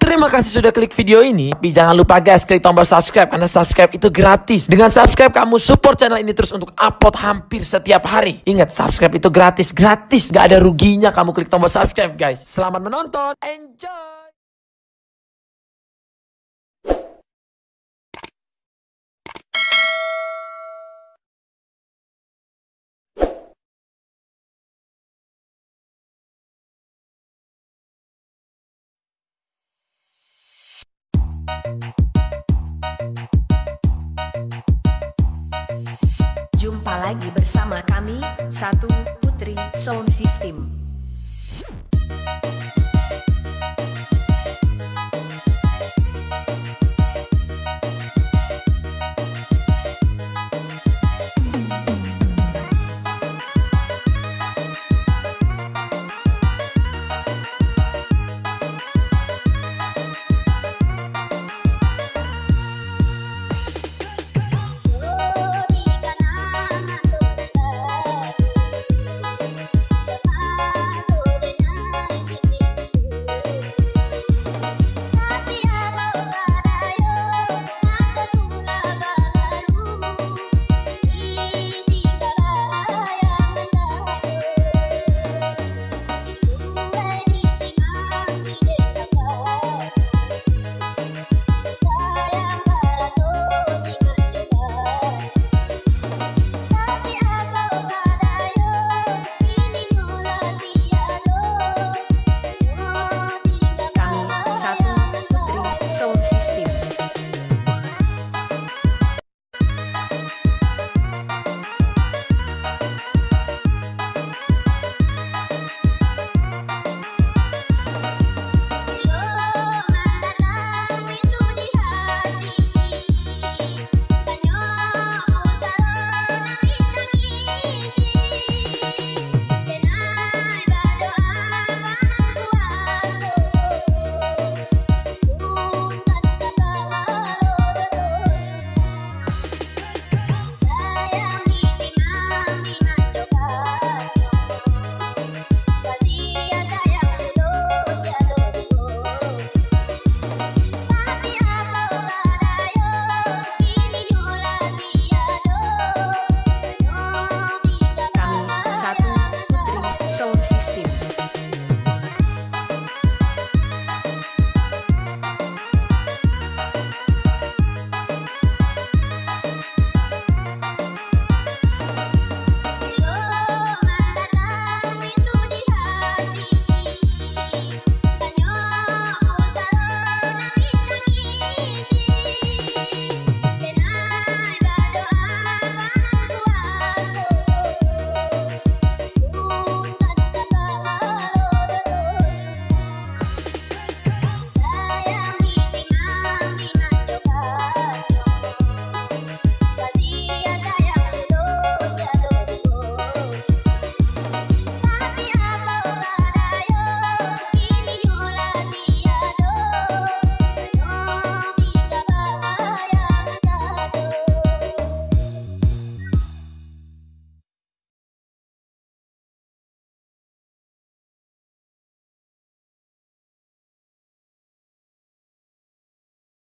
Terima kasih sudah klik video ini. Tapi jangan lupa guys, klik tombol subscribe karena subscribe itu gratis. Dengan subscribe kamu support channel ini terus untuk upload hampir setiap hari. Ingat, subscribe itu gratis, gak ada ruginya kamu klik tombol subscribe guys. Selamat menonton, enjoy. Jumpa lagi bersama kami, Satu Putri Sound System. Sound System.